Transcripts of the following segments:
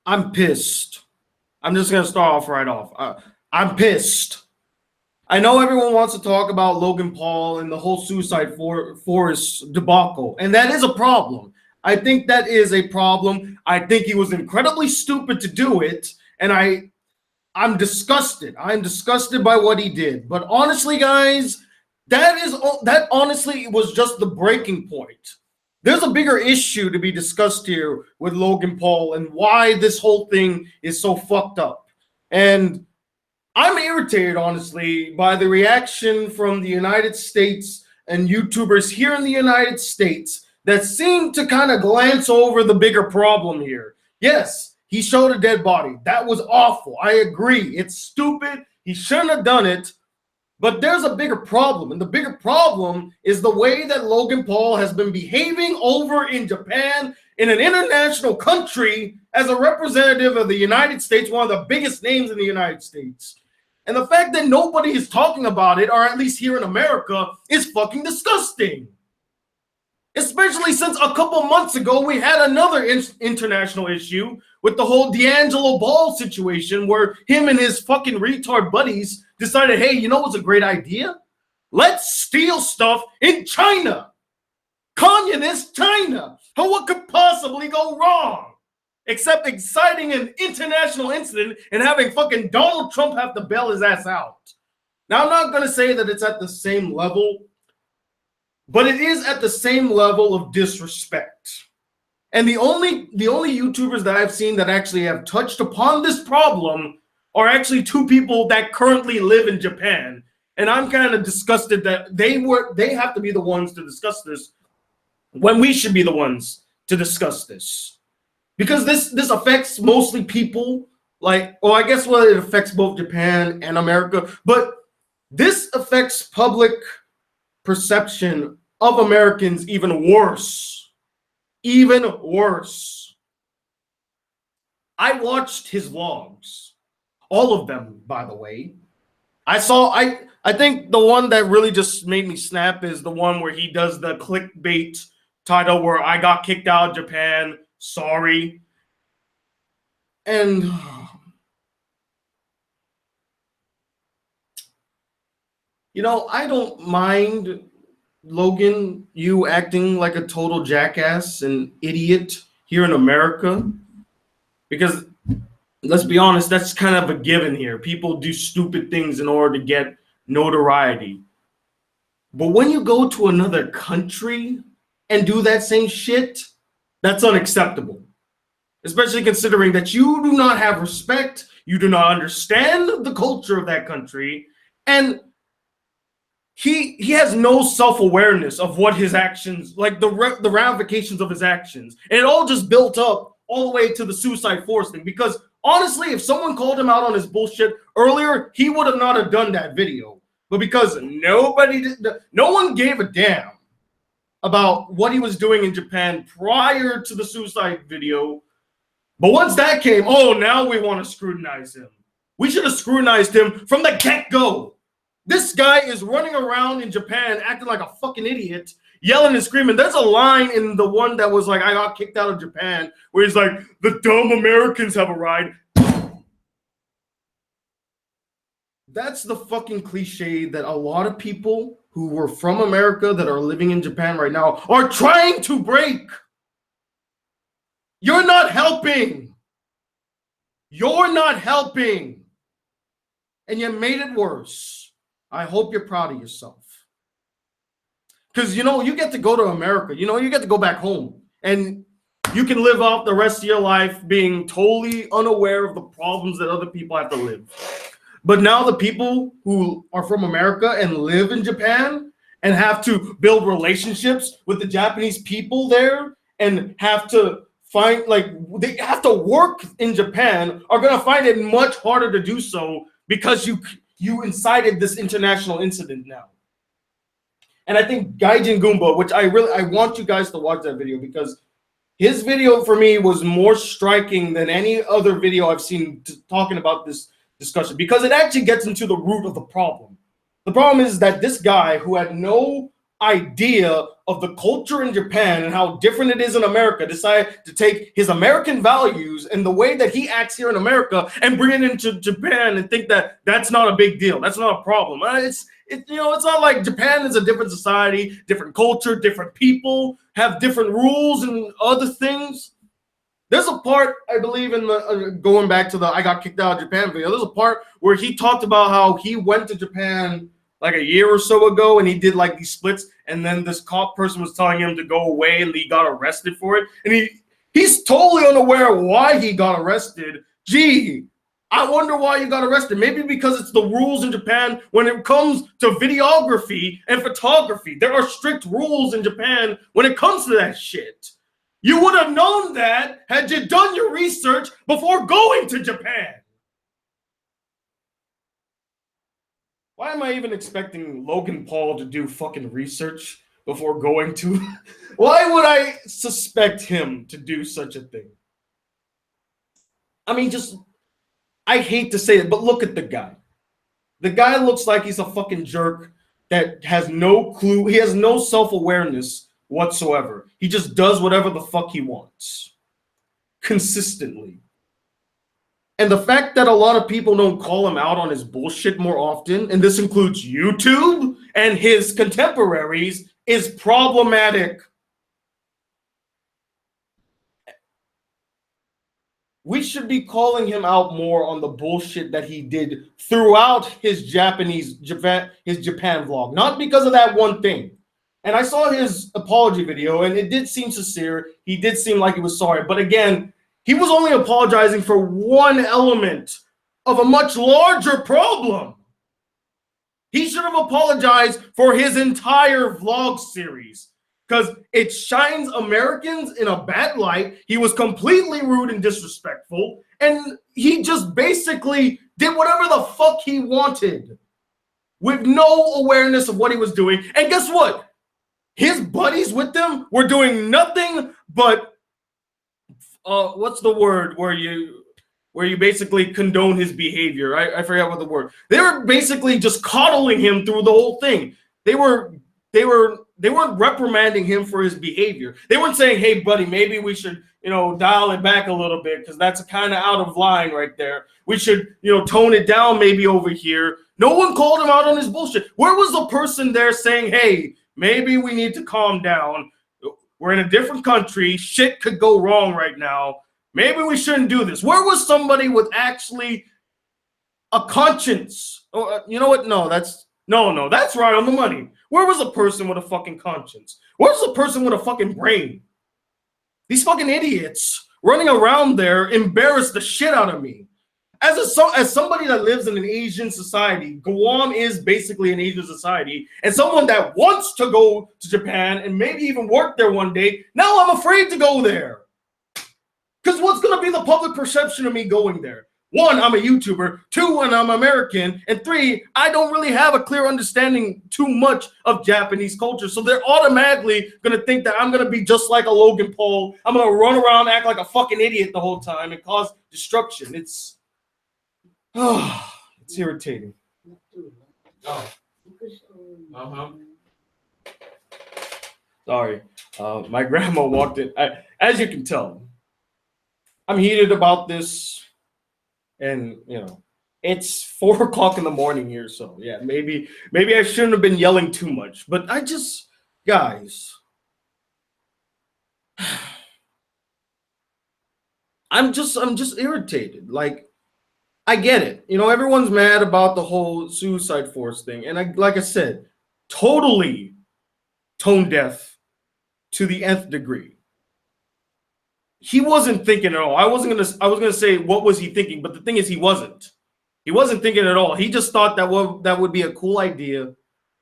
I'm pissed. I'm just going to start off right off. I'm pissed. I know everyone wants to talk about Logan Paul and the whole suicide forest debacle, and that is a problem. I think that is a problem. I think he was incredibly stupid to do it, and I'm disgusted. I'm disgusted by what he did. But honestly, guys, that honestly was just the breaking point. There's a bigger issue to be discussed here with Logan Paul and why this whole thing is so fucked up. And I'm irritated, honestly, by the reaction from the United States and YouTubers here in the United States that seem to kind of glance over the bigger problem here. Yes, he showed a dead body. That was awful. I agree. It's stupid. He shouldn't have done it. But there's a bigger problem. And the bigger problem is the way that Logan Paul has been behaving over in Japan, in an international country, as a representative of the United States, one of the biggest names in the United States. And the fact that nobody is talking about it, or at least here in America, is fucking disgusting. Especially since a couple months ago, we had another international issue with the whole D'Angelo Ball situation where him and his fucking retard buddies decided, hey, you know what's a great idea? Let's steal stuff in China. Communist China. What could possibly go wrong? Except exciting an international incident and having fucking Donald Trump have to bail his ass out. Now, I'm not going to say that it's at the same level, but it is at the same level of disrespect. And the only YouTubers that I've seen that actually have touched upon this problem are actually two people that currently live in Japan. And I'm kind of disgusted that they have to be the ones to discuss this when we should be the ones to discuss this. Because this affects mostly people like, well, I guess it affects both Japan and America, but this affects public perception of Americans even worse. Even worse. I watched his vlogs. All of them, by the way. I think the one that really just made me snap is the one where he does the clickbait title where I got kicked out of Japan, sorry. And you know, I don't mind Logan, you acting like a total jackass and idiot here in America, because let's be honest, that's kind of a given here. People do stupid things in order to get notoriety. But when you go to another country and do that same shit, that's unacceptable. Especially considering that you do not have respect, you do not understand the culture of that country, and he has no self-awareness of what his actions, like the ramifications of his actions. And it all just built up all the way to the suicide force thing. Because honestly, if someone called him out on his bullshit earlier, he would have not have done that video. But because no one gave a damn about what he was doing in Japan prior to the suicide video. But once that came, oh, now we want to scrutinize him. We should have scrutinized him from the get-go. This guy is running around in Japan acting like a fucking idiot, yelling and screaming. There's a line in the one that was like, I got kicked out of Japan, where he's like, the dumb Americans have arrived. That's the fucking cliche that a lot of people who were from America that are living in Japan right now are trying to break. You're not helping. You're not helping. And you made it worse. I hope you're proud of yourself. Because, you know, you get to go to America. You know, you get to go back home. And you can live off the rest of your life being totally unaware of the problems that other people have to live. But now the people who are from America and live in Japan and have to build relationships with the Japanese people there and have to find, like, they have to work in Japan are going to find it much harder to do so because you incited this international incident now. And I think Gaijin Goombah, which I want you guys to watch that video, because his video for me was more striking than any other video I've seen talking about this discussion, because it actually gets into the root of the problem. The problem is that this guy who had no idea of the culture in Japan and how different it is in America, decided to take his American values and the way that he acts here in America and bring it into Japan and think that that's not a big deal. That's not a problem. It's not like Japan is a different society, different culture, different people, have different rules and other things. There's a part, I believe, in the going back to the I got kicked out of Japan video. There's a part where he talked about how he went to Japan like a year or so ago and he did like these splits, and then this cop person was telling him to go away and he got arrested for it. And he's totally unaware of why he got arrested. Gee, I wonder why you got arrested. Maybe because it's the rules in Japan when it comes to videography and photography. There are strict rules in Japan when it comes to that shit. You would have known that had you done your research before going to Japan. Why am I even expecting Logan Paul to do fucking research before going to? Why would I suspect him to do such a thing? I mean, I hate to say it, but look at the guy. The guy looks like he's a fucking jerk that has no clue. He has no self-awareness whatsoever. He just does whatever the fuck he wants consistently. And the fact that a lot of people don't call him out on his bullshit more often, and this includes YouTube and his contemporaries, is problematic. We should be calling him out more on the bullshit that he did throughout his Japan vlog. Not because of that one thing. And I saw his apology video, and it did seem sincere. He did seem like he was sorry. But again, he was only apologizing for one element of a much larger problem. He should have apologized for his entire vlog series because it shines Americans in a bad light. He was completely rude and disrespectful, and he just basically did whatever the fuck he wanted with no awareness of what he was doing. And guess what? His buddies with them were doing nothing but what's the word where you basically condone his behavior? I forgot what the word. They were basically just coddling him through the whole thing. They weren't reprimanding him for his behavior. They weren't saying, "Hey, buddy, maybe we should, dial it back a little bit because that's kind of out of line right there. We should, tone it down maybe over here." No one called him out on his bullshit. Where was the person there saying, "Hey, maybe we need to calm down. We're in a different country. Shit could go wrong right now. Maybe we shouldn't do this"? Where was somebody with actually a conscience? Oh, you know what? No, that's right on the money. Where was a person with a fucking conscience? Where's the person with a fucking brain? These fucking idiots running around there embarrass the shit out of me. As somebody that lives in an Asian society, Guam is basically an Asian society, and someone that wants to go to Japan and maybe even work there one day, now I'm afraid to go there. Because what's going to be the public perception of me going there? One, I'm a YouTuber. Two, and I'm American. And three, I don't really have a clear understanding too much of Japanese culture. So they're automatically going to think that I'm going to be just like a Logan Paul. I'm going to run around, act like a fucking idiot the whole time and cause destruction. It's irritating. Oh. Sorry. My grandma walked in. As you can tell, I'm heated about this. And, it's 4 o'clock in the morning here. So, yeah, maybe I shouldn't have been yelling too much. But guys, I'm just irritated. Like, I get it. Everyone's mad about the whole suicide force thing. And like I said, totally tone deaf to the nth degree. He wasn't thinking at all. I was gonna say what was he thinking, but the thing is he wasn't. He wasn't thinking at all. He just thought that would be a cool idea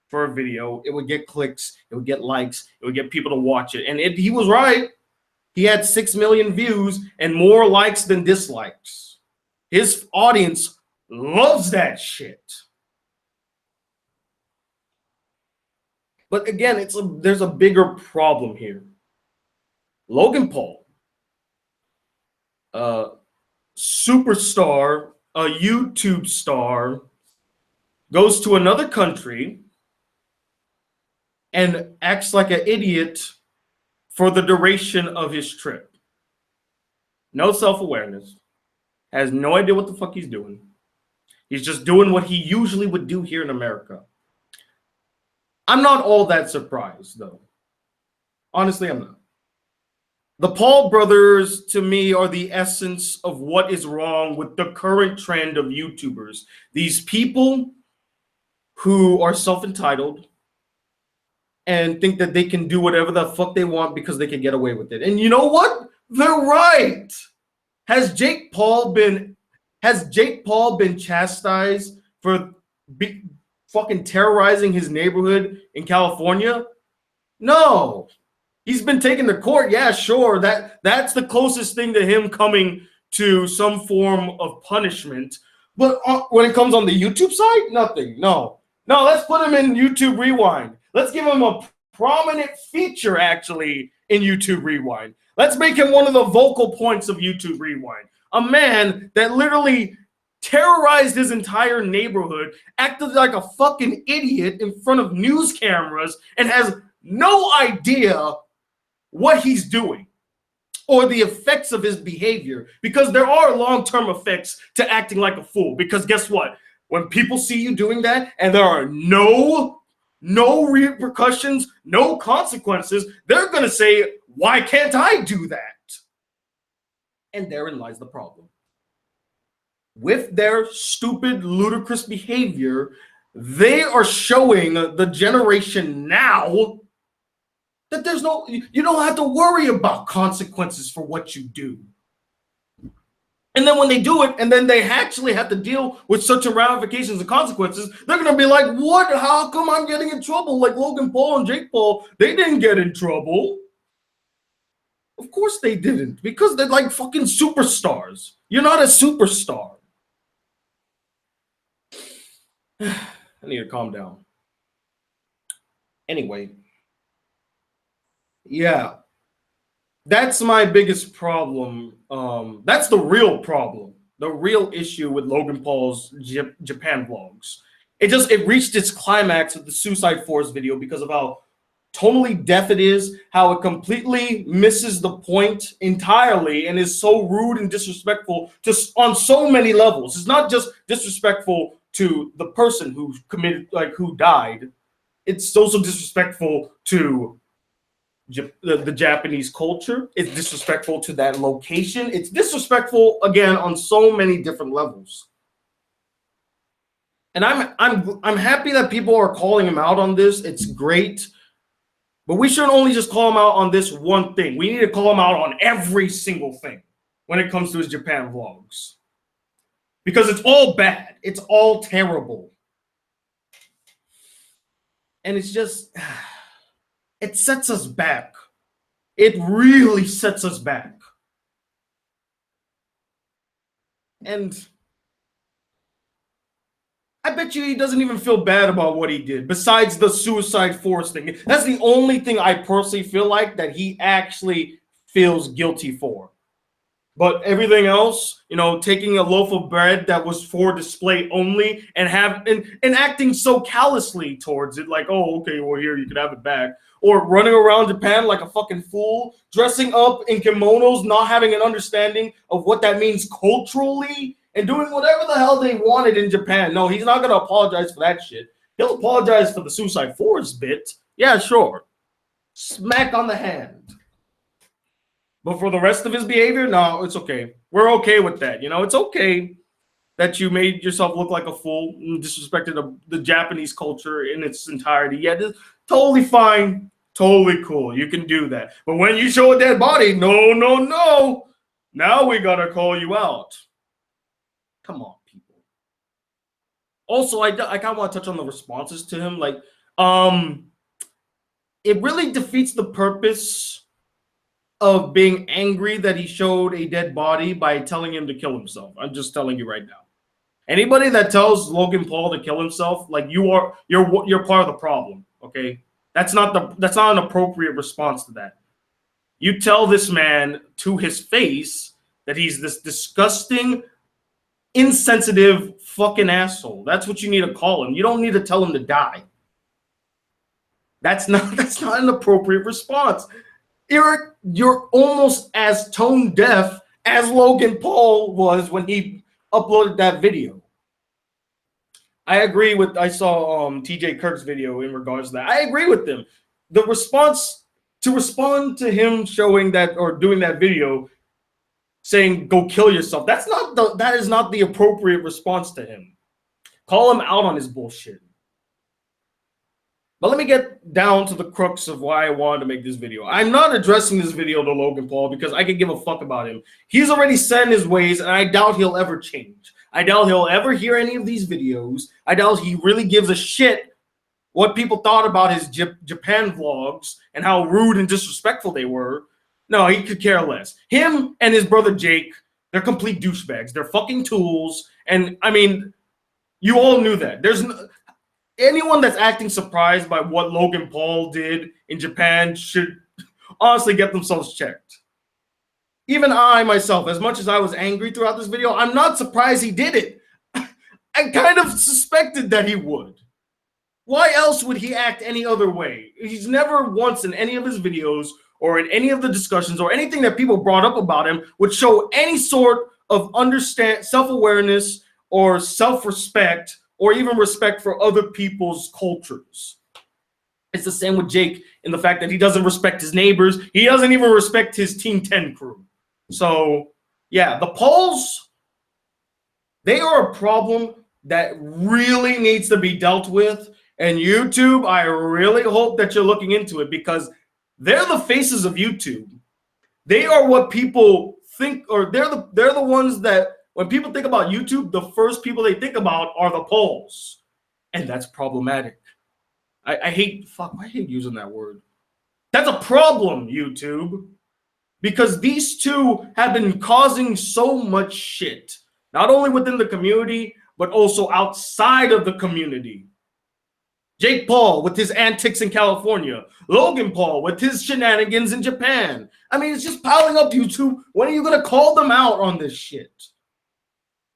for a video. It would get clicks, it would get likes, it would get people to watch it. And he was right. He had 6 million views and more likes than dislikes. His audience loves that shit. But again, there's a bigger problem here. Logan Paul, superstar, a YouTube star, goes to another country and acts like an idiot for the duration of his trip. No self-awareness. Has no idea what the fuck he's doing. He's just doing what he usually would do here in America. I'm not all that surprised, though. Honestly, I'm not. The Paul brothers, to me, are the essence of what is wrong with the current trend of YouTubers. These people who are self-entitled and think that they can do whatever the fuck they want because they can get away with it. And you know what? They're right. Has Jake Paul been chastised for fucking terrorizing his neighborhood in California? No. He's been taken to court. Yeah, sure. That's the closest thing to him coming to some form of punishment. But when it comes on the YouTube side, nothing. No, let's put him in YouTube Rewind. Let's give him a prominent feature, actually, in YouTube Rewind. Let's make him one of the vocal points of YouTube Rewind. A man that literally terrorized his entire neighborhood, acted like a fucking idiot in front of news cameras, and has no idea what he's doing or the effects of his behavior, because there are long-term effects to acting like a fool. Because guess what? When people see you doing that and there are no repercussions, no consequences, they're going to say, why can't I do that? And therein lies the problem. With their stupid, ludicrous behavior, they are showing the generation now that you don't have to worry about consequences for what you do. And then when they do it, and then they actually have to deal with such ramifications and consequences, they're going to be like, what? How come I'm getting in trouble? Like Logan Paul and Jake Paul, they didn't get in trouble. Of course they didn't, because they're like fucking superstars. You're not a superstar. I need to calm down. Anyway. Yeah, that's my biggest problem. That's the real problem, the real issue with Logan Paul's Japan vlogs. It reached its climax with the Suicide Force video because of how tonally deaf it is, how it completely misses the point entirely, and is so rude and disrespectful on so many levels. It's not just disrespectful to the person who who died. It's also disrespectful to the Japanese culture. It's disrespectful to that location. It's disrespectful again on so many different levels. And I'm happy that people are calling him out on this. It's great. But we shouldn't only just call him out on this one thing. We need to call him out on every single thing when it comes to his Japan vlogs. Because it's all bad. It's all terrible. And it's just, it sets us back. It really sets us back. And I bet you he doesn't even feel bad about what he did, besides the Suicide Force thing. That's the only thing I personally feel like that he actually feels guilty for. But everything else, taking a loaf of bread that was for display only and acting so callously towards it, like, oh, okay, well, here, you can have it back. Or running around Japan like a fucking fool, dressing up in kimonos, not having an understanding of what that means culturally, and doing whatever the hell they wanted in Japan. No, he's not going to apologize for that shit. He'll apologize for the Suicide Force bit. Yeah, sure. Smack on the hand. But for the rest of his behavior, no, it's okay. We're okay with that. It's okay that you made yourself look like a fool and disrespected the Japanese culture in its entirety. Yeah, this, totally fine. Totally cool. You can do that. But when you show a dead body, no. Now we got to call you out. Come on, people. Also, I kind of want to touch on the responses to him. Like, it really defeats the purpose of being angry that he showed a dead body by telling him to kill himself. I'm just telling you right now. Anybody that tells Logan Paul to kill himself, like you're part of the problem. Okay, that's not an appropriate response to that. You tell this man to his face that he's this disgusting, insensitive fucking asshole. That's what you need to call him. You don't need to tell him to die. That's not an appropriate response. Eric, you're almost as tone deaf as Logan Paul was when he uploaded that video. I agree with, I saw TJ Kirk's video in regards to that. I agree with them. The response, to respond to him showing that or doing that video saying go kill yourself, that is not the appropriate response to him. Call him out on his bullshit. But let me get down to the crux of why I wanted to make this video. I'm not addressing this video to Logan Paul because I could give a fuck about him. He's already set in his ways, and I doubt he'll ever change. I doubt he'll ever hear any of these videos. I doubt he really gives a shit what people thought about his Japan vlogs and how rude and disrespectful they were. No, he could care less. Him and his brother Jake, they're complete douchebags. They're fucking tools. And I mean, you all knew that. There's anyone that's acting surprised by what Logan Paul did in Japan should honestly get themselves checked. Even I myself, as much as I was angry throughout this video, I'm not surprised he did it. I kind of suspected that he would. Why else would he act any other way? He's never once in any of his videos or in any of the discussions or anything that people brought up about him would show any sort of self-awareness or self-respect or even respect for other people's cultures. It's the same with Jake in the fact that he doesn't respect his neighbors. He doesn't even respect his Team 10 crew. So, yeah, the polls, they are a problem that really needs to be dealt with. And YouTube, I really hope that you're looking into it because they're the faces of YouTube. They are what people think, or they're the ones that when people think about YouTube, the first people they think about are the polls. And that's problematic. I hate using that word. That's a problem, YouTube. Because these two have been causing so much shit. Not only within the community, but also outside of the community. Jake Paul with his antics in California. Logan Paul with his shenanigans in Japan. I mean, it's just piling up, YouTube. When are you going to call them out on this shit?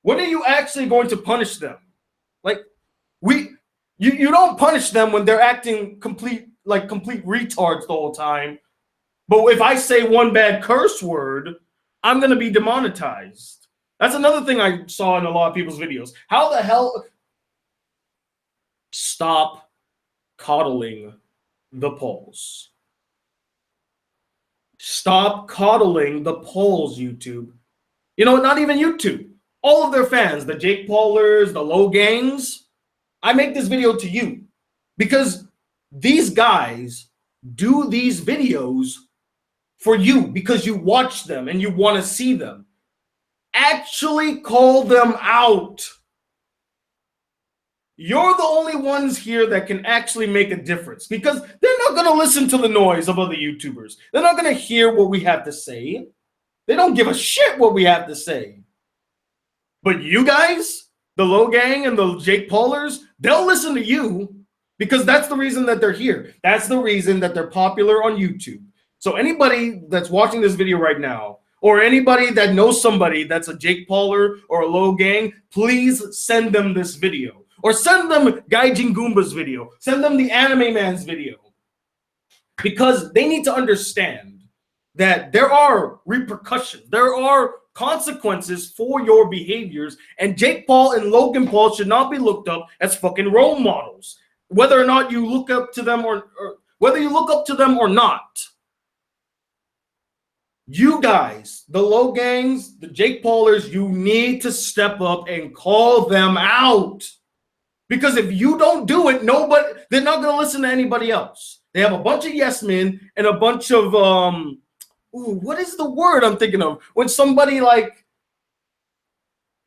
When are you actually going to punish them? Like, you don't punish them when they're acting complete retards the whole time. But if I say one bad curse word, I'm going to be demonetized. That's another thing I saw in a lot of people's videos. How the hell? Stop coddling the polls. Stop coddling the polls, YouTube. You know, not even YouTube. All of their fans, the Jake Paulers, the Low Gangs. I make this video to you because these guys do these videos for you because you watch them and you want to see them. Actually call them out. You're the only ones here that can actually make a difference because they're not going to listen to the noise of other YouTubers. They're not going to hear what we have to say. They don't give a shit what we have to say. But you guys, the Low Gang and the Jake Paulers, they'll listen to you because that's the reason that they're here. That's the reason that they're popular on YouTube. So anybody that's watching this video right now, or anybody that knows somebody that's a Jake Pauler or a Low Gang, please send them this video. Or send them Gaijin Goombah's video. Send them the Anime Man's video. Because they need to understand that there are repercussions. There are consequences for your behaviors. And Jake Paul and Logan Paul should not be looked up as fucking role models. Whether or not you look up to them or whether you look up to them or not. You guys, the Low Gangs, the Jake Paulers, you need to step up and call them out. Because if you don't do it, they're not going to listen to anybody else. They have a bunch of yes men and a bunch of, what is the word I'm thinking of? When somebody like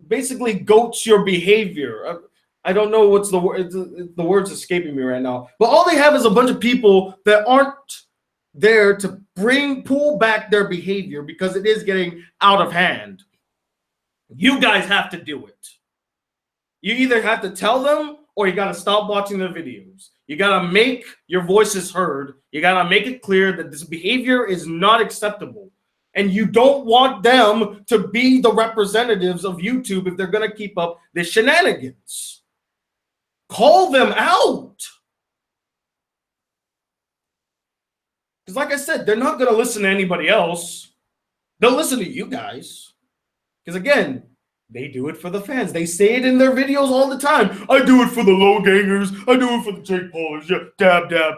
basically goats your behavior. I don't know what's the word. The word's escaping me right now. But all they have is a bunch of people that aren't there to pull back their behavior because it is getting out of hand. You guys have to do it. You either have to tell them or you got to stop watching their videos. You got to make your voices heard. You got to make it clear that this behavior is not acceptable. And you don't want them to be the representatives of YouTube if they're going to keep up the shenanigans. Call them out. Because like I said, they're not going to listen to anybody else. They'll listen to you guys. Because again, they do it for the fans. They say it in their videos all the time. I do it for the low gangers. I do it for the Jake Paulers. Yeah, dab, dab.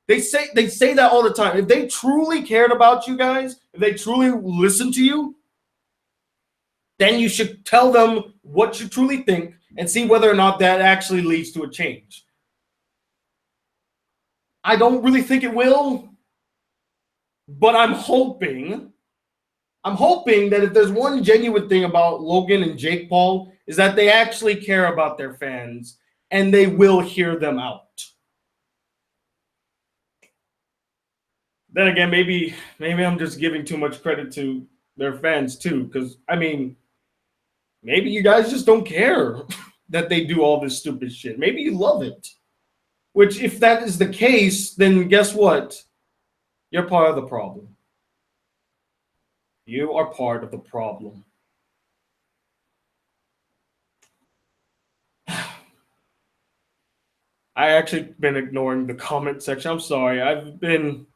They say that all the time. If they truly cared about you guys, if they truly listen to you, then you should tell them what you truly think and see whether or not that actually leads to a change. I don't really think it will, but I'm hoping that if there's one genuine thing about Logan and Jake Paul is that they actually care about their fans and they will hear them out. Then again, maybe I'm just giving too much credit to their fans too, because I mean, maybe you guys just don't care that they do all this stupid shit. Maybe you love it. Which, if that is the case, then guess what? You're part of the problem. You are part of the problem. I actually been ignoring the comment section. I'm sorry. I've been...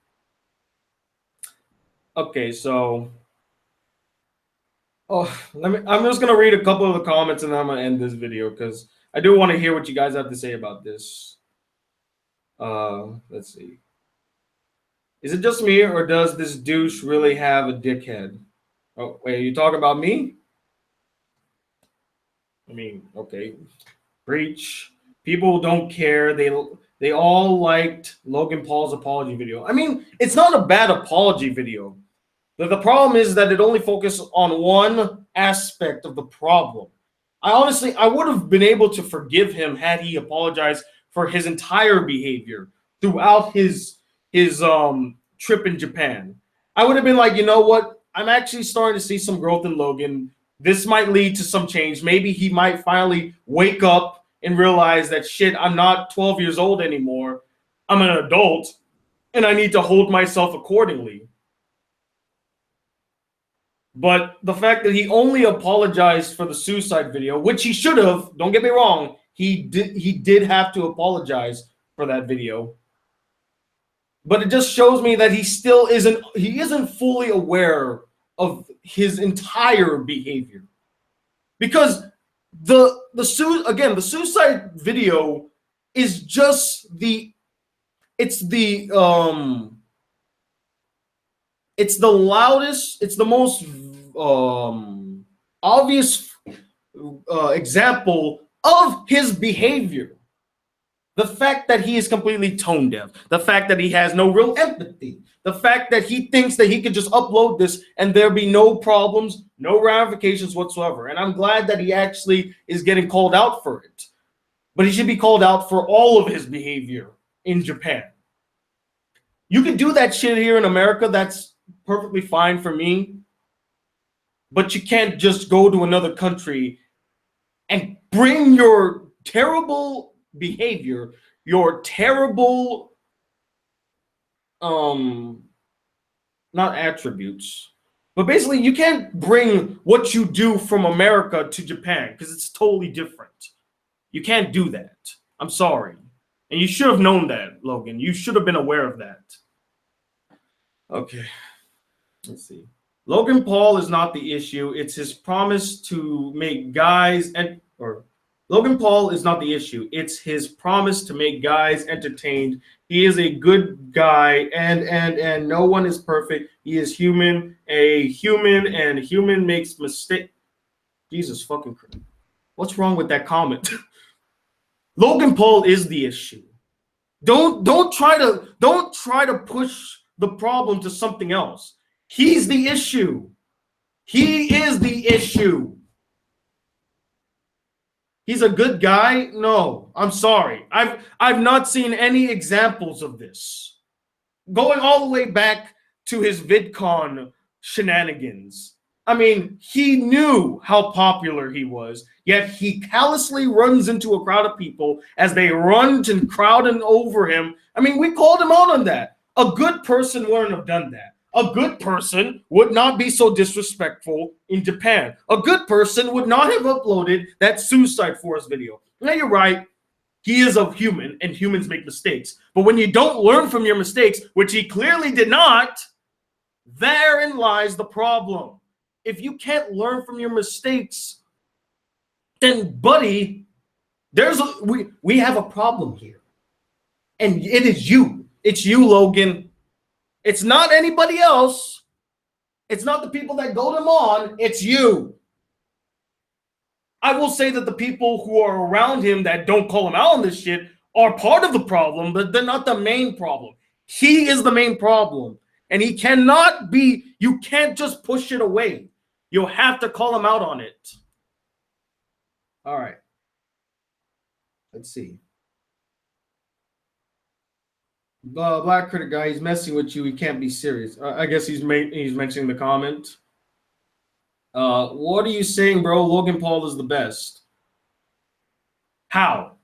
Okay, so... I'm just going to read a couple of the comments and then I'm going to end this video because I do want to hear what you guys have to say about this. Let's see. Is it just me or does this douche really have a dickhead? Oh, wait, are you talking about me? I mean, okay. Breach. People don't care. They all liked Logan Paul's apology video. I mean, it's not a bad apology video. But the problem is that it only focuses on one aspect of the problem. I would have been able to forgive him had he apologized for his entire behavior throughout his trip in Japan. I would have been like, you know what? I'm actually starting to see some growth in Logan. This might lead to some change. Maybe he might finally wake up and realize that shit, I'm not 12 years old anymore. I'm an adult and I need to hold myself accordingly. But the fact that he only apologized for the suicide video, which he should have, don't get me wrong, he did have to apologize for that video. But it just shows me that he isn't fully aware of his entire behavior. Because the suicide video is just it's the loudest, it's the most obvious example of his behavior. The fact that he is completely tone deaf, the fact that he has no real empathy, the fact that he thinks that he could just upload this and there be no problems, no ramifications whatsoever. And I'm glad that he actually is getting called out for it. But he should be called out for all of his behavior in Japan. You can do that shit here in America. That's perfectly fine for me. But you can't just go to another country and bring your terrible behavior, your terrible not attributes, but basically you can't bring what you do from America to Japan because it's totally different. You can't do that. I'm sorry. And you should have known that, Logan. You should have been aware of that. Okay. Let's see. Logan Paul is not the issue. It's his promise to make guys Logan Paul is not the issue. It's his promise to make guys entertained. He is a good guy, and no one is perfect. He is human, and human makes mistakes. Jesus fucking Christ. What's wrong with that comment? Logan Paul is the issue. Don't try to push the problem to something else. He's the issue. He is the issue. He's a good guy? No, I'm sorry. I've not seen any examples of this. Going all the way back to his VidCon shenanigans. I mean, he knew how popular he was, yet he callously runs into a crowd of people as they run to crowding over him. I mean, we called him out on that. A good person wouldn't have done that. A good person would not be so disrespectful in Japan. A good person would not have uploaded that Suicide Force video. Now, you're right. he is a human and humans make mistakes. But when you don't learn from your mistakes, which he clearly did not, therein lies the problem. If you can't learn from your mistakes, then buddy, we have a problem here. And it is you. It's you, Logan. It's not anybody else. It's not the people that go them on. It's you. I will say that the people who are around him that don't call him out on this shit are part of the problem, but they're not the main problem. He is the main problem. And he cannot be, you can't just push it away. You'll have to call him out on it. All right. Let's see. Black Critic Guy, he's messing with you. He can't be serious. I guess he's mentioning the comment. What are you saying, bro? Logan Paul is the best. How?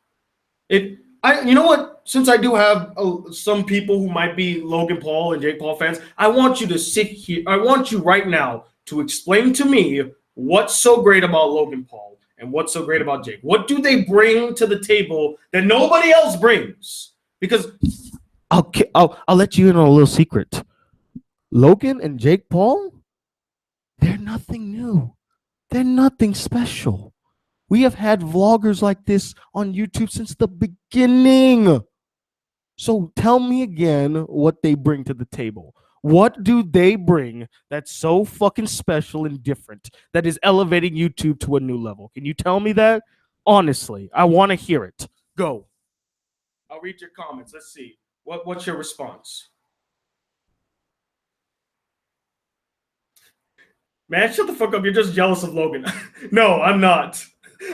You know what? Since I do have some people who might be Logan Paul and Jake Paul fans, I want you to sit here. I want you right now to explain to me what's so great about Logan Paul and what's so great about Jake. What do they bring to the table that nobody else brings? Because I'll let you in on a little secret. Logan and Jake Paul, they're nothing new. They're nothing special. We have had vloggers like this on YouTube since the beginning. So tell me again what they bring to the table. What do they bring that's so fucking special and different that is elevating YouTube to a new level? Can you tell me that? Honestly, I want to hear it. Go. I'll read your comments. Let's see. What's your response? Man, shut the fuck up. You're just jealous of Logan. No, I'm not.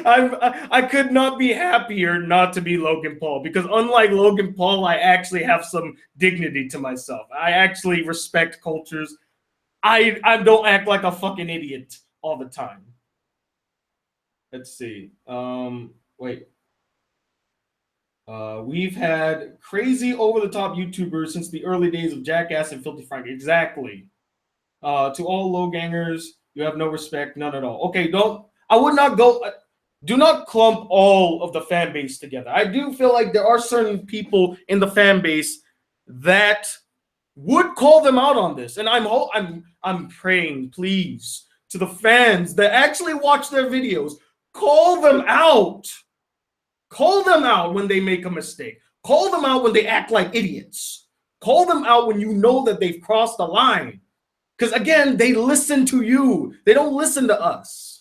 I could not be happier not to be Logan Paul, because unlike Logan Paul, I actually have some dignity to myself. I actually respect cultures. I don't act like a fucking idiot all the time. Let's see. Wait. We've had crazy over-the-top YouTubers since the early days of Jackass and Filthy Frank. Exactly. To all low gangers, you have no respect, none at all. Okay, I would not go. Do not clump all of the fan base together. I do feel like there are certain people in the fan base that would call them out on this, and I'm praying, please, to the fans that actually watch their videos, call them out. Call them out when they make a mistake. Call them out when they act like idiots. Call them out when you know that they've crossed the line. Because again, they listen to you. They don't listen to us.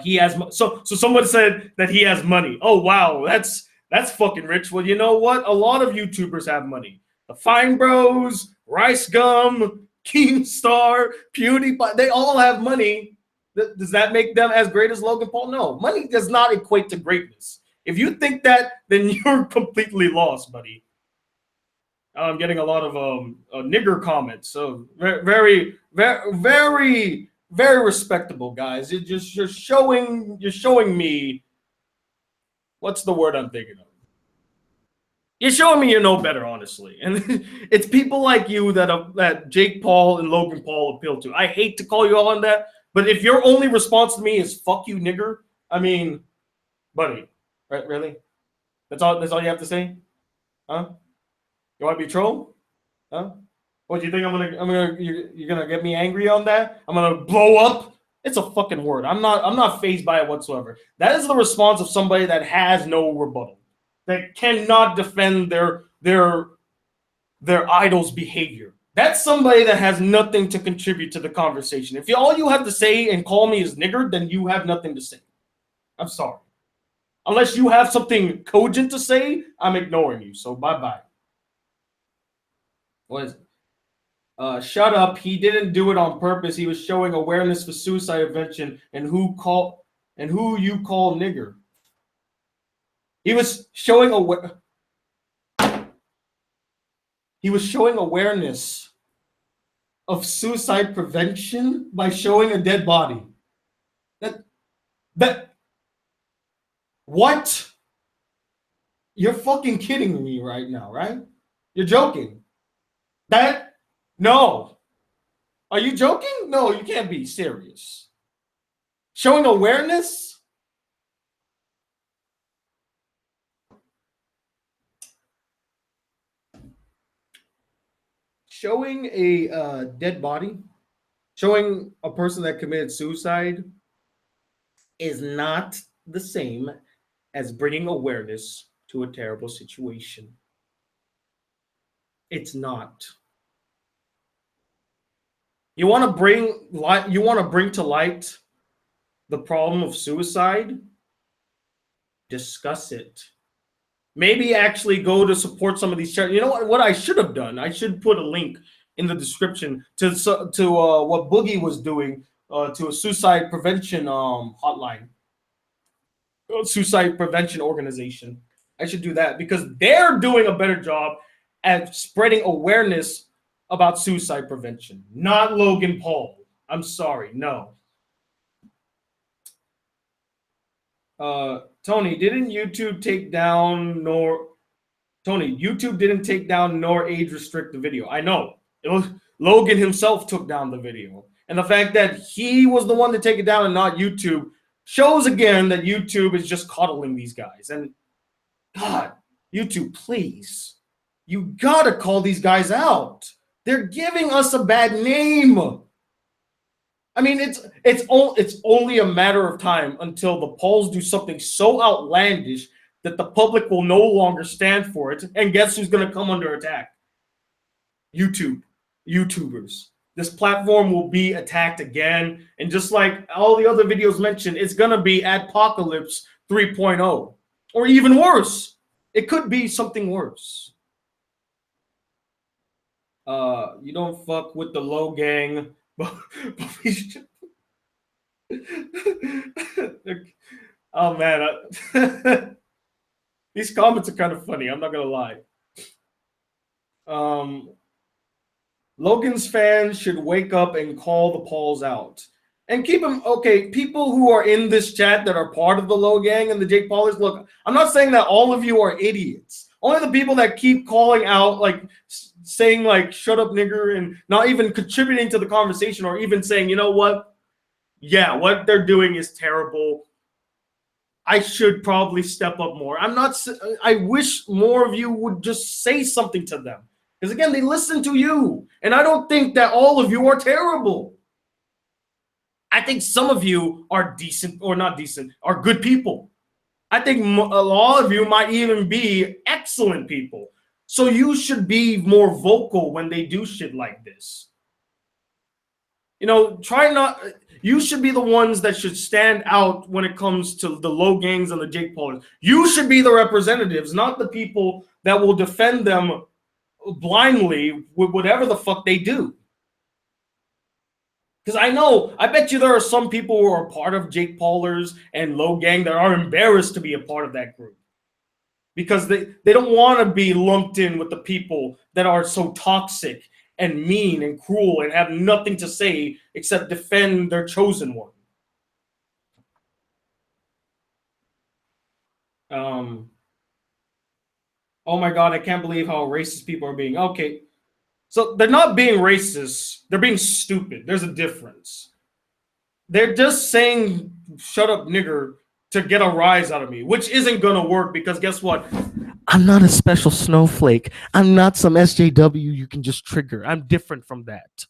He has so someone said that he has money. Oh wow, that's fucking rich. Well, you know what? A lot of YouTubers have money. The Fine Bros, Rice Gum, Keemstar, PewDiePie, they all have money. Does that make them as great as Logan Paul? No. Money does not equate to greatness. If you think that, then you're completely lost, buddy. I'm getting a lot of nigger comments. So very, very, very, very respectable, guys. You're showing me, what's the word I'm thinking of? You're showing me you're no better, honestly. And it's people like you that Jake Paul and Logan Paul appeal to. I hate to call you all on that, but if your only response to me is "fuck you, nigger," I mean, buddy, right? Really? That's all you have to say? Huh? You want to be trolled? Huh? What do you think you're gonna get me angry on that? I'm gonna blow up? It's a fucking word. I'm not fazed by it whatsoever. That is the response of somebody that has no rebuttal, that cannot defend their idol's behavior. That's somebody that has nothing to contribute to the conversation. If all you have to say and call me is nigger, then you have nothing to say. I'm sorry. Unless you have something cogent to say, I'm ignoring you. So bye-bye. What is it? Shut up. He didn't do it on purpose. He was showing awareness for suicide prevention and who you call nigger. He was showing awareness of suicide prevention by showing a dead body. What? You're fucking kidding me right now, right? You're joking. No. Are you joking? No, you can't be serious. Showing awareness? showing a dead body, showing a person that committed suicide is not the same as bringing awareness to a terrible situation. It's not. You want to bring light. You want to bring to light the problem of suicide. Discuss it. Maybe actually go to support some of these charities. You know what? What I should have done? I should put a link in the description to what Boogie was doing to a suicide prevention hotline, suicide prevention organization. I should do that because they're doing a better job at spreading awareness about suicide prevention. Not Logan Paul. I'm sorry, no. Tony, didn't YouTube take down nor Tony, YouTube didn't take down nor age restrict the video. I know. It was Logan himself took down the video. And the fact that he was the one to take it down and not YouTube shows again that YouTube is just coddling these guys. And God, YouTube, please. You gotta call these guys out. They're giving us a bad name. I mean, it's only a matter of time until the polls do something so outlandish that the public will no longer stand for it. And guess who's going to come under attack? YouTubers. This platform will be attacked again. And just like all the other videos mentioned, it's going to be Apocalypse 3.0 or even worse. It could be something worse. You don't fuck with the low gang. Oh man, these comments are kind of funny. I'm not gonna lie. Logan's fans should wake up and call the Pauls out and keep them okay. People who are in this chat that are part of the Low Gang and the Jake Paulers. Look, I'm not saying that all of you are idiots. Only the people that keep calling out, like saying like "shut up, nigger," and not even contributing to the conversation, or even saying, you know what? Yeah, what they're doing is terrible. I should probably step up more. I wish more of you would just say something to them. Because again, they listen to you. And I don't think that all of you are terrible. I think some of you are decent or not decent, are good people. I think a lot of you might even be excellent people. So you should be more vocal when they do shit like this. You know, you should be the ones that should stand out when it comes to the low gangs and the Jake Paulers. You should be the representatives, not the people that will defend them blindly with whatever the fuck they do. Because I bet you there are some people who are part of Jake Paulers and Low Gang that are embarrassed to be a part of that group. Because they don't want to be lumped in with the people that are so toxic and mean and cruel and have nothing to say except defend their chosen one. Oh my God, I can't believe how racist people are being. Okay, so they're not being racist. They're being stupid. There's a difference. They're just saying, shut up, nigger, to get a rise out of me, which isn't going to work because guess what? I'm not a special snowflake. I'm not some SJW you can just trigger. I'm different from that.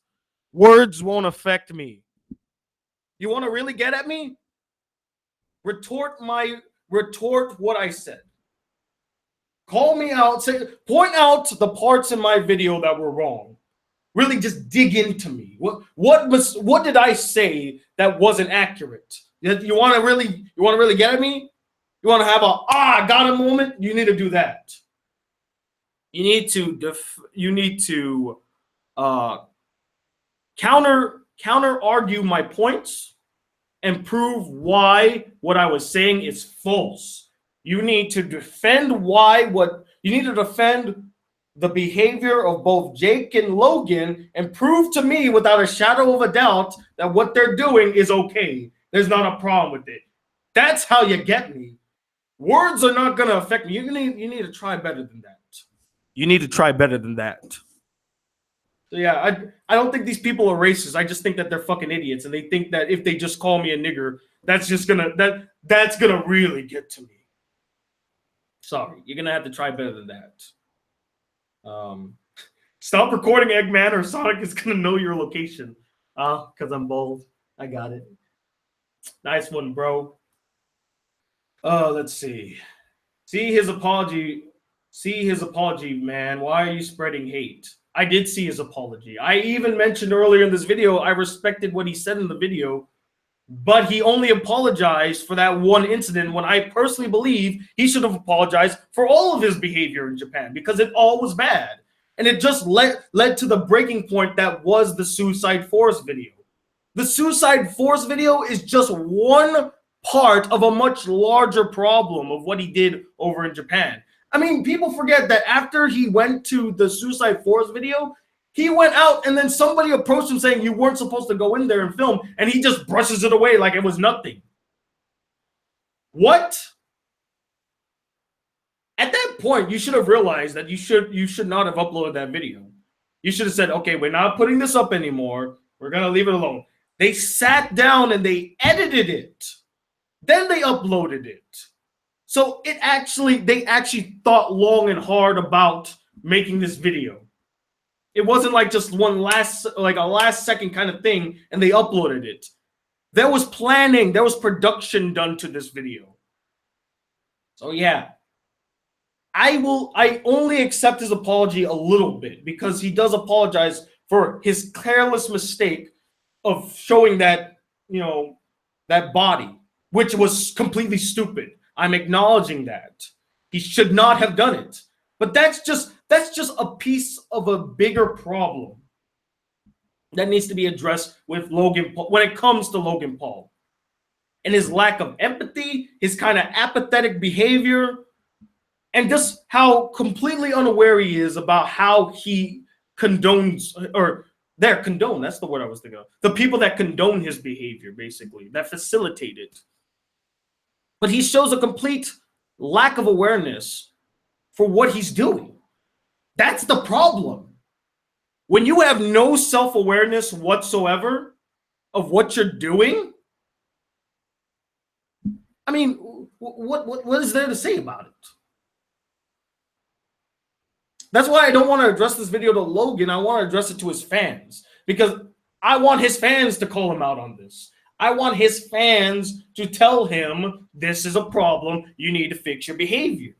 Words won't affect me. You want to really get at me? Retort what I said. Call me out, point out the parts in my video that were wrong. Really just dig into me. What did I say that wasn't accurate? You want to really get at me? You want to have I got a moment? You need to do that. You need to counter argue my points and prove why what I was saying is false. You need to defend the behavior of both Jake and Logan and prove to me without a shadow of a doubt that what they're doing is okay. There's not a problem with it. That's how you get me. Words are not going to affect me. You need to try better than that. You need to try better than that. So yeah, I don't think these people are racist. I just think that they're fucking idiots, and they think that if they just call me a nigger, that's gonna really get to me. Sorry, you're gonna have to try better than that. Stop recording, Eggman, or Sonic is gonna know your location. Because I'm bold. I got it. Nice one, bro. Let's see. See his apology. See his apology, man. Why are you spreading hate? I did see his apology. I even mentioned earlier in this video, I respected what he said in the video, but he only apologized for that one incident when I personally believe he should have apologized for all of his behavior in Japan because it all was bad. And it just led to the breaking point that was the Suicide Forest video. The Suicide Forest video is just one part of a much larger problem of what he did over in Japan. I mean, people forget that after he went to the Suicide Forest video, he went out and then somebody approached him saying you weren't supposed to go in there and film, and he just brushes it away like it was nothing. What? At that point, you should have realized that you should not have uploaded that video. You should have said, okay, we're not putting this up anymore. We're going to leave it alone. They sat down and they edited it. Then they uploaded it. So they actually thought long and hard about making this video. It wasn't like just a last second kind of thing and they uploaded it. There was planning, there was production done to this video. So yeah. I only accept his apology a little bit because he does apologize for his careless mistake of showing that, that body, which was completely stupid. I'm acknowledging that. He should not have done it. But that's just a piece of a bigger problem that needs to be addressed with Logan Paul when it comes to Logan Paul. And his lack of empathy, his kind of apathetic behavior, and just how completely unaware he is about how he condones, that's the word I was thinking of. The people that condone his behavior, basically, that facilitate it. But he shows a complete lack of awareness for what he's doing. That's the problem. When you have no self-awareness whatsoever of what you're doing, I mean, what is there to say about it? That's why I don't want to address this video to Logan. I want to address it to his fans because I want his fans to call him out on this. I want his fans to tell him this is a problem. You need to fix your behavior.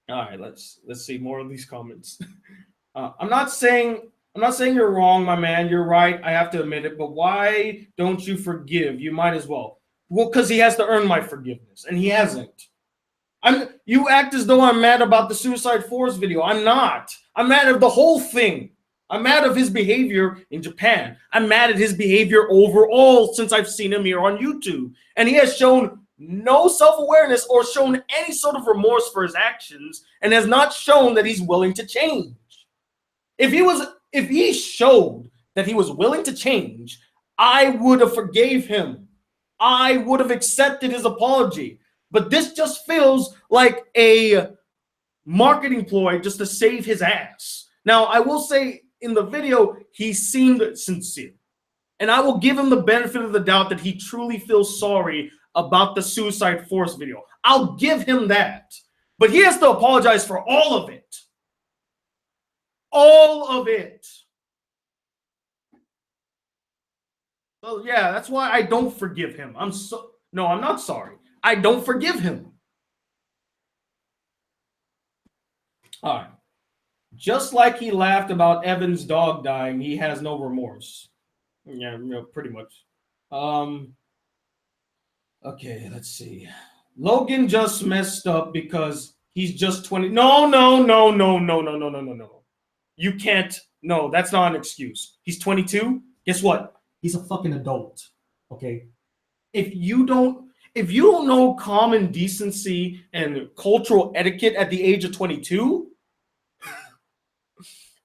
All right, let's see more of these comments. I'm not saying you're wrong, my man. You're right. I have to admit it. But why don't you forgive? You might as well. Well, because he has to earn my forgiveness, and he hasn't. You act as though I'm mad about the Suicide Forest video. I'm not. I'm mad at the whole thing. I'm mad of his behavior in Japan. I'm mad at his behavior overall since I've seen him here on YouTube. And he has shown no self-awareness or shown any sort of remorse for his actions and has not shown that he's willing to change. If he showed that he was willing to change, I would have forgave him. I would have accepted his apology. But this just feels like a marketing ploy just to save his ass. Now, I will say in the video, he seemed sincere. And I will give him the benefit of the doubt that he truly feels sorry about the Suicide Forest video. I'll give him that. But he has to apologize for all of it. All of it. So yeah, that's why I don't forgive him. No, I'm not sorry. I don't forgive him. All right. Just like he laughed about Evan's dog dying, he has no remorse. Yeah, pretty much. Okay, let's see. Logan just messed up because he's just 20. No. You can't. No, that's not an excuse. He's 22. Guess what? He's a fucking adult. Okay? If you don't know common decency and cultural etiquette at the age of 22,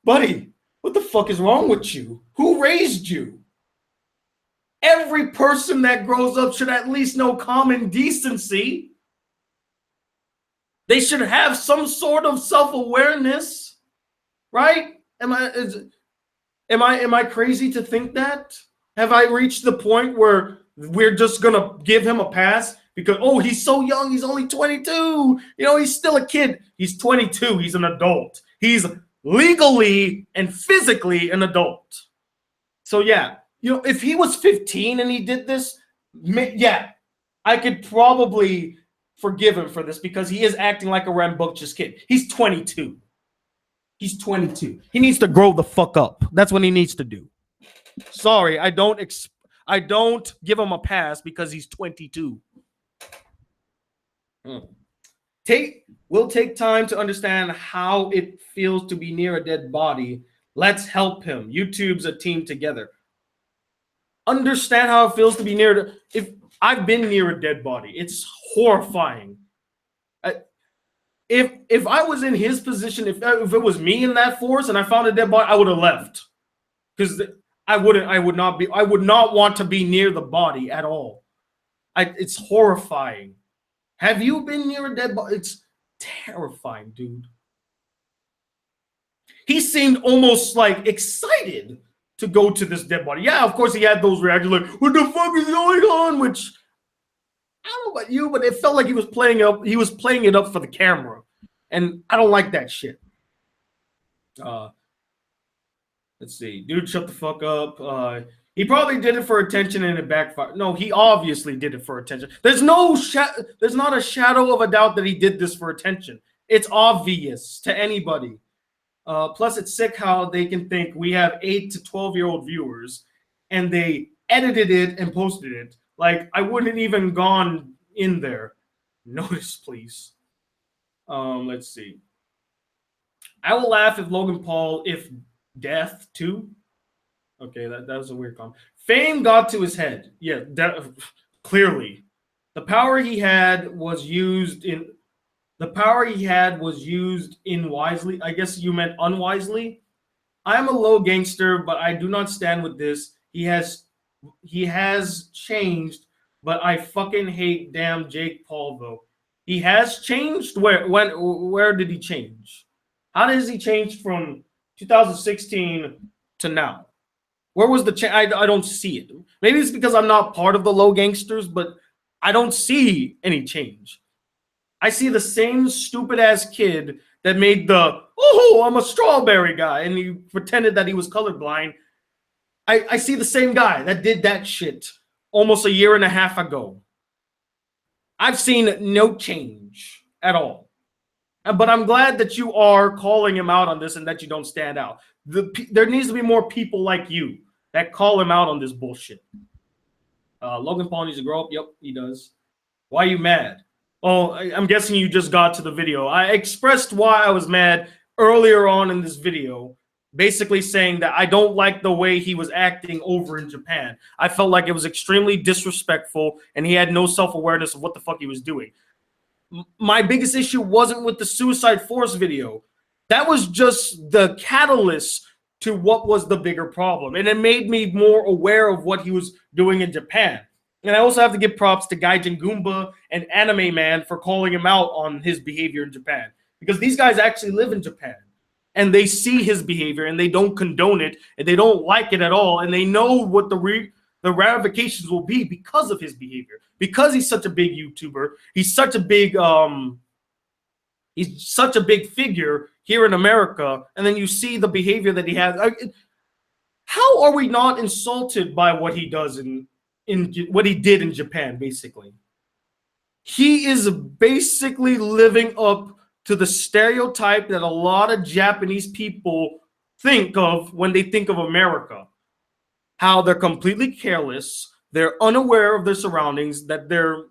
buddy, what the fuck is wrong with you? Who raised you? Every person that grows up should at least know common decency. They should have some sort of self-awareness, right? Am I crazy to think that? Have I reached the point where we're just gonna give him a pass because he's so young, he's only 22, he's still a kid. He's 22, he's an adult, he's legally and physically an adult. So yeah, if he was 15 and he did this, yeah, I could probably forgive him for this because he is acting like a rambunctious kid. He's 22. He's 22. He needs to grow the fuck up. That's what he needs to do. Sorry, I don't give him a pass because he's 22. We'll take time to understand how it feels to be near a dead body. Let's help him. YouTube's a team together. Understand how it feels to be near if I've been near a dead body. It's horrifying. If I was in his position, if it was me in that force and I found a dead body, I would have left. Because I would not want to be near the body at all. It's horrifying. Have you been near a dead body? It's terrifying, dude. He seemed almost like excited to go to this dead body. Yeah, of course he had those reactions like, what the fuck is going on? Which, I don't know about you, but it felt like he was playing it up for the camera. And I don't like that shit. Let's see. Dude, shut the fuck up. He probably did it for attention and it backfired. No, he obviously did it for attention. There's not a shadow of a doubt that he did this for attention. It's obvious to anybody. Plus, it's sick how they can think we have 8 to 12-year-old viewers and they edited it and posted it. Like, I wouldn't even gone in there. Notice, please. Let's see. I will laugh if Logan Paul, if death too. Okay, that was a weird comment. Fame got to his head. Yeah, clearly. The power he had was used in wisely. I guess you meant unwisely. I am a low gangster, but I do not stand with this. He has changed, but I fucking hate damn Jake Paul though. He has changed? Where did he change? How does he change from 2016 to now? Where was the change? I don't see it. Maybe it's because I'm not part of the low gangsters, but I don't see any change. I see the same stupid ass kid that made I'm a strawberry guy, and he pretended that he was colorblind. I see the same guy that did that shit almost a year and a half ago. I've seen no change at all. But I'm glad that you are calling him out on this and that you don't stand out. There needs to be more people like you that call him out on this bullshit. Logan Paul needs to grow up. Yep, he does. Why are you mad? Oh, I'm guessing you just got to the video. I expressed why I was mad earlier on in this video, basically saying that I don't like the way he was acting over in Japan. I felt like it was extremely disrespectful and he had no self-awareness of what the fuck he was doing. My biggest issue wasn't with the Suicide Force video. That was just the catalyst to what was the bigger problem. And it made me more aware of what he was doing in Japan. And I also have to give props to Gaijin Goombah and Anime Man for calling him out on his behavior in Japan. Because these guys actually live in Japan. And they see his behavior and they don't condone it. And they don't like it at all. And they know what the ramifications will be because of his behavior. Because he's such a big YouTuber. He's such a big figure here in America, and then you see the behavior that he has. How are we not insulted by what he does in what he did in Japan? Basically, he is basically living up to the stereotype that a lot of Japanese people think of when they think of America. How they're completely careless, they're unaware of their surroundings, that they're,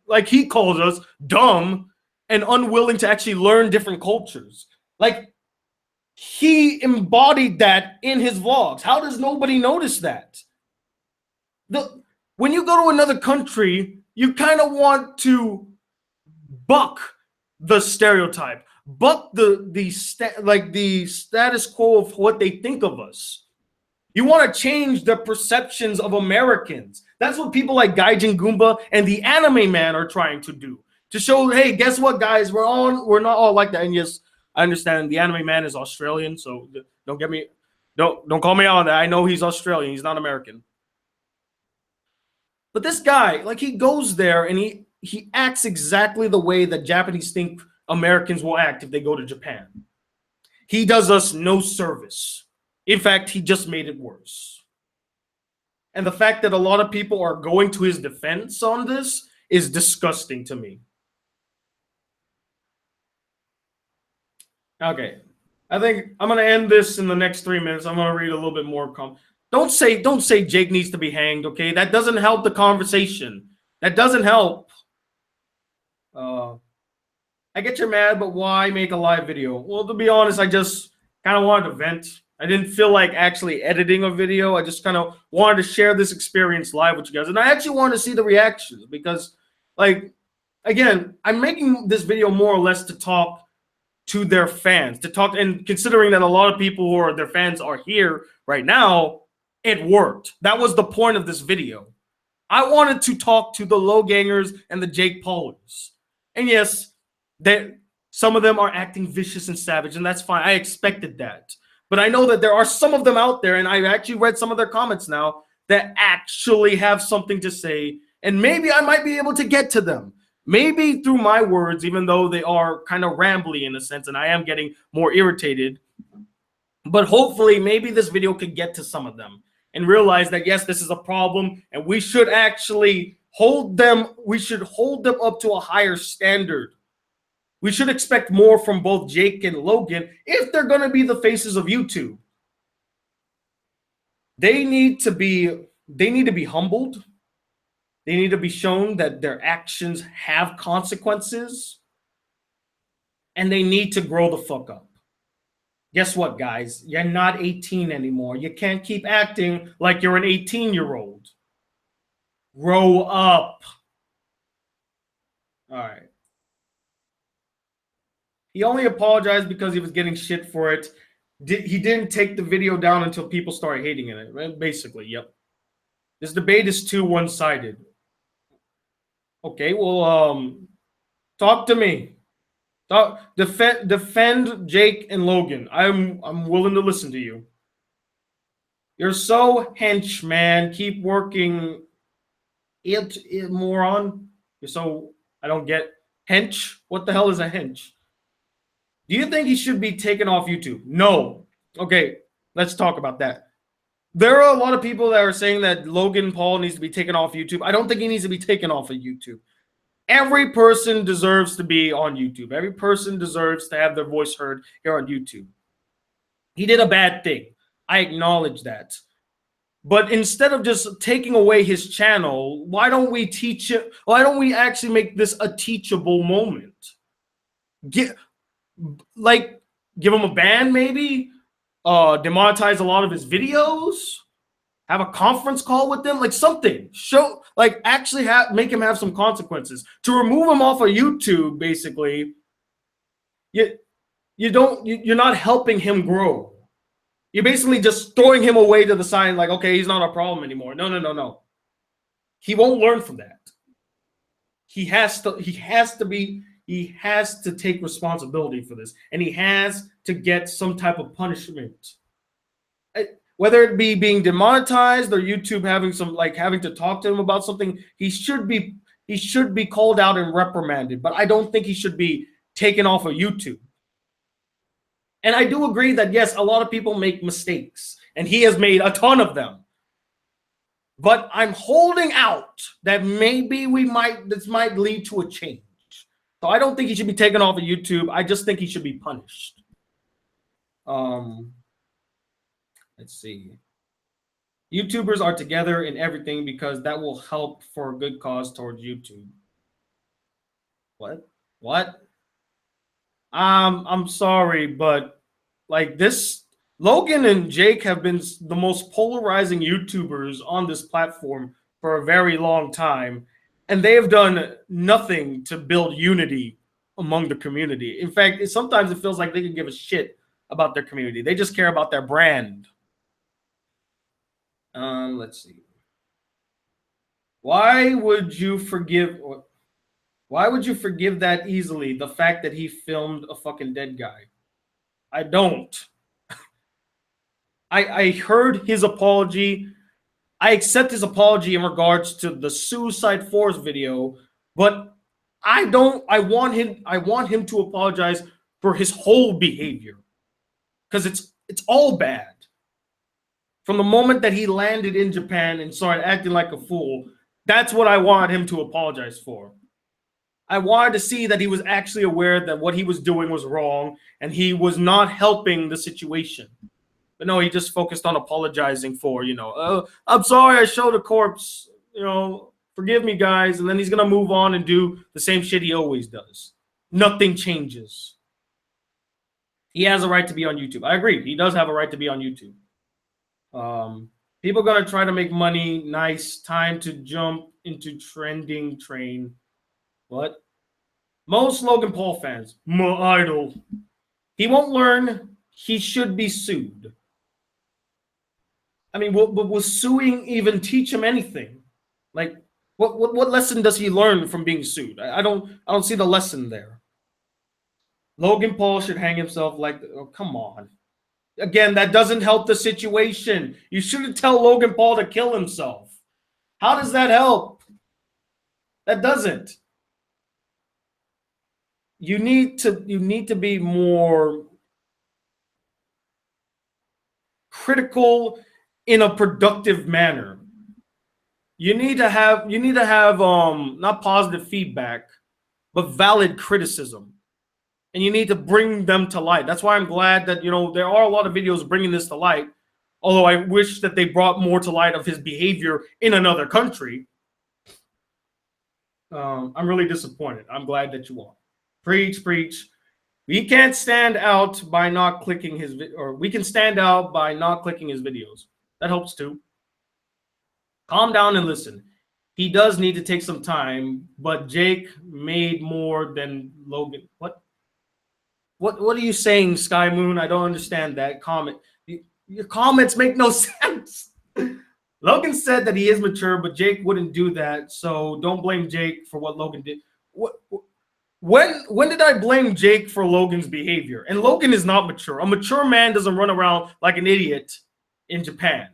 like he calls us, dumb and unwilling to actually learn different cultures. Like, he embodied that in his vlogs. How does nobody notice that? When you go to another country, you kind of want to buck the stereotype, buck the status quo of what they think of us. You want to change the perceptions of Americans. That's what people like Gaijin Goombah and the Anime Man are trying to do. To show, hey, guess what, guys? We're not all like that. And yes, I understand the Anime Man is Australian, so don't call me out on that. I know he's Australian, he's not American. But this guy, like, he goes there and he acts exactly the way that Japanese think Americans will act if they go to Japan. He does us no service. In fact, he just made it worse. And the fact that a lot of people are going to his defense on this is disgusting to me. Okay. I think I'm gonna end this in the next 3 minutes. I'm gonna read a little bit more. Don't say Jake needs to be hanged. Okay, that doesn't help the conversation. That doesn't help. I get you're mad, but why make a live video? Well, to be honest, I just kind of wanted to vent. I didn't feel like actually editing a video. I just kind of wanted to share this experience live with you guys, and I actually want to see the reactions because, like, again, I'm making this video more or less to talk to their fans, to talk, and considering that a lot of people who are their fans are here right now, it worked. That was the point of this video. I wanted to talk to the Logangers and the Jake Paulers. And yes, some of them are acting vicious and savage, and that's fine. I expected that. But I know that there are some of them out there, and I've actually read some of their comments now, that actually have something to say, and maybe I might be able to get to them. Maybe through my words, even though they are kind of rambly in a sense, and I am getting more irritated. But hopefully, maybe this video could get to some of them and realize that, yes, this is a problem, and we should actually hold them up to a higher standard. We should expect more from both Jake and Logan if they're going to be the faces of YouTube. They need to be humbled. They need to be shown that their actions have consequences. And they need to grow the fuck up. Guess what, guys? You're not 18 anymore. You can't keep acting like you're an 18-year-old. Grow up. All right. He only apologized because he was getting shit for it. He didn't take the video down until people started hating it. Right? Basically, yep. This debate is too one-sided. Okay, well, talk to me. Defend Jake and Logan. I'm willing to listen to you. You're so hench, man. Keep working, it moron. You're so I don't get hench. What the hell is a hench? Do you think he should be taken off YouTube? No. Okay, let's talk about that. There are a lot of people that are saying that Logan Paul needs to be taken off YouTube. I don't think he needs to be taken off of YouTube. Every person deserves to be on YouTube. Every person deserves to have their voice heard here on YouTube. He did a bad thing. I acknowledge that. But instead of just taking away his channel, why don't we teach it? Why don't we actually make this a teachable moment? Give him a ban, maybe? Demonetize a lot of his videos? Have a conference call with them, like something. Show, like, actually make him have some consequences. To remove him off of YouTube, basically, you're not helping him grow. You're basically just throwing him away to the side, like, okay, he's not a problem anymore. No. He won't learn from that. He has to take responsibility for this, and he has to get some type of punishment. Whether it be being demonetized or YouTube having to talk to him about something, he should be called out and reprimanded. But I don't think he should be taken off of YouTube. And I do agree that, yes, a lot of people make mistakes, and he has made a ton of them. But I'm holding out that maybe this might lead to a change. So I don't think he should be taken off of YouTube. I just think he should be punished. Let's see. YouTubers are together in everything because that will help for a good cause towards YouTube. What? I'm sorry, but like this, Logan and Jake have been the most polarizing YouTubers on this platform for a very long time, and they have done nothing to build unity among the community. In fact, sometimes it feels like they can give a shit about their community. They just care about their brand. Let's see. Why would you forgive that easily? The fact that he filmed a fucking dead guy. I don't. I heard his apology. I accept his apology in regards to the Suicide Force video, but I want him to apologize for his whole behavior. because it's all bad. From the moment that he landed in Japan and started acting like a fool, that's what I wanted him to apologize for. I wanted to see that he was actually aware that what he was doing was wrong and he was not helping the situation. But no, he just focused on apologizing for, I'm sorry I showed a corpse, forgive me, guys. And then he's going to move on and do the same shit he always does. Nothing changes. He has a right to be on YouTube. I agree. He does have a right to be on YouTube. People are going to try to make money. Nice. Time to jump into trending train. What? Most Logan Paul fans, my idol. He won't learn. He should be sued. I mean, will suing even teach him anything? Like, what lesson does he learn from being sued? I don't see the lesson there. Logan Paul should hang himself. Oh, come on. Again, that doesn't help the situation. You shouldn't tell Logan Paul to kill himself. How does that help? That doesn't. You need to be more critical in a productive manner. You need to have not positive feedback, but valid criticism. And you need to bring them to light. That's why I'm glad that, there are a lot of videos bringing this to light. Although I wish that they brought more to light of his behavior in another country. I'm really disappointed. I'm glad that you are. Preach, preach. We can't stand out by not clicking his we can stand out by not clicking his videos. That helps too. Calm down and listen. He does need to take some time, but Jake made more than Logan. What are you saying, Sky Moon? I don't understand that comment. Your comments make no sense. Logan said that he is mature, but Jake wouldn't do that. So don't blame Jake for what Logan did. When did I blame Jake for Logan's behavior? And Logan is not mature. A mature man doesn't run around like an idiot in Japan.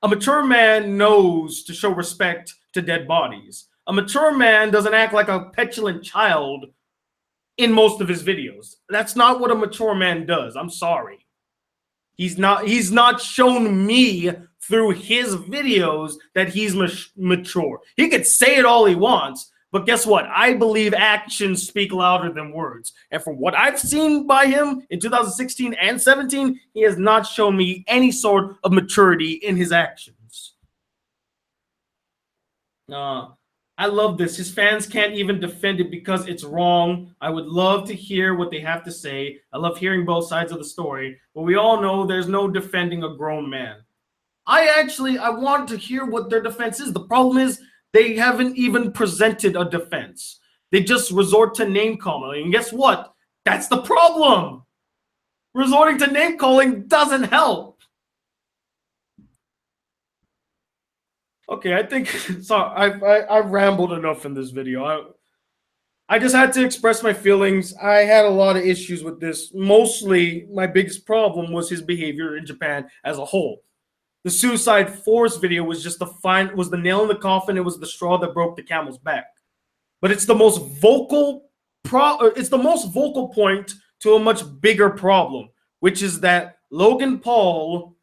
A mature man knows to show respect to dead bodies. A mature man doesn't act like a petulant child in most of his videos. That's not what a mature man does. I'm sorry. He's not shown me through his videos that he's mature. He could say it all he wants, but guess what? I believe actions speak louder than words. And from what I've seen by him in 2016 and 17, he has not shown me any sort of maturity in his actions. I love this. His fans can't even defend it because it's wrong. I would love to hear what they have to say. I love hearing both sides of the story. But we all know there's no defending a grown man. I want to hear what their defense is. The problem is they haven't even presented a defense. They just resort to name calling. And guess what? That's the problem. Resorting to name calling doesn't help. Okay, I think I've rambled enough in this video. I just had to express my feelings. I had a lot of issues with this. Mostly, my biggest problem was his behavior in Japan as a whole. The Suicide Force video was just the nail in the coffin. It was the straw that broke the camel's back. But it's the most vocal point to a much bigger problem, which is that Logan Paul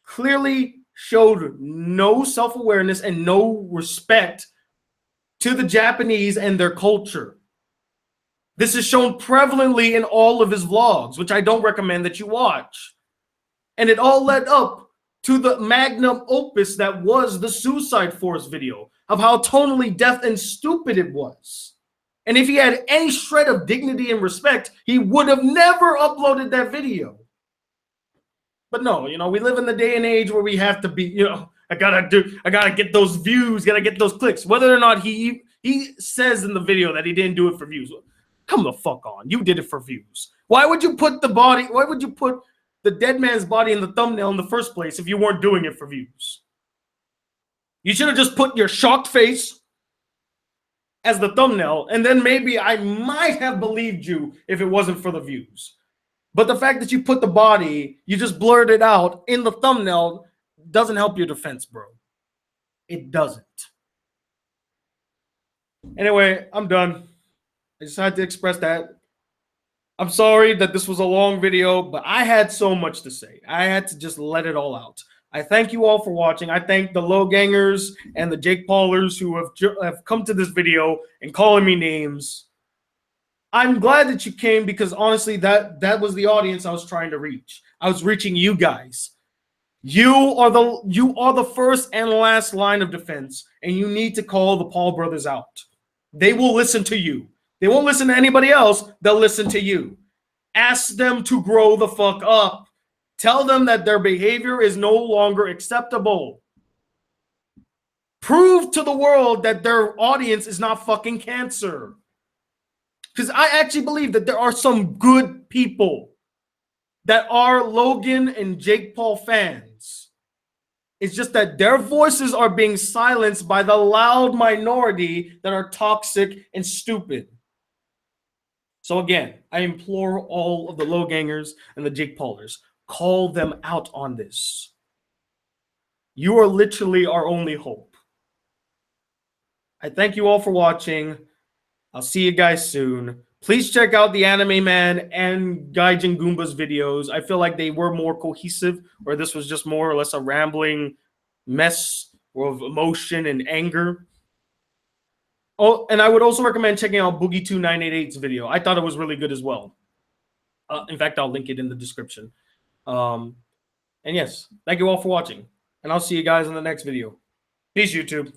clearly showed no self-awareness and no respect to the Japanese and their culture. This is shown prevalently in all of his vlogs, which I don't recommend that you watch. And it all led up to the magnum opus that was the Suicide Force video of how tonally deaf and stupid it was. And if he had any shred of dignity and respect, he would have never uploaded that video. But no, we live in the day and age where we have to be, I gotta get those views, gotta get those clicks. Whether or not he says in the video that he didn't do it for views. Come the fuck on. You did it for views. Why would you put the dead man's body in the thumbnail in the first place if you weren't doing it for views? You should have just put your shocked face as the thumbnail, and then maybe I might have believed you if it wasn't for the views. But the fact that you put the body, you just blurred it out in the thumbnail, doesn't help your defense, bro. It doesn't. Anyway, I'm done. I just had to express that. I'm sorry that this was a long video, but I had so much to say. I had to just let it all out. I thank you all for watching. I thank the Low Gangers and the Jake Paulers who have come to this video and calling me names. I'm glad that you came because honestly, that was the audience I was trying to reach. I was reaching you guys. You are the first and last line of defense, and you need to call the Paul brothers out. They will listen to you. They won't listen to anybody else. They'll listen to you. Ask them to grow the fuck up. Tell them that their behavior is no longer acceptable. Prove to the world that their audience is not fucking cancer. Because I actually believe that there are some good people that are Logan and Jake Paul fans. It's just that their voices are being silenced by the loud minority that are toxic and stupid. So again, I implore all of the Low Gangers and the Jake Paulers, call them out on this. You are literally our only hope. I thank you all for watching. I'll see you guys soon. Please check out the Anime Man and Gaijin Goombah's videos. I feel like they were more cohesive, where this was just more or less a rambling mess of emotion and anger. Oh, and I would also recommend checking out Boogie 2988's video. I thought it was really good as well. In fact, I'll link it in the description. And yes, thank you all for watching. And I'll see you guys in the next video. Peace, YouTube.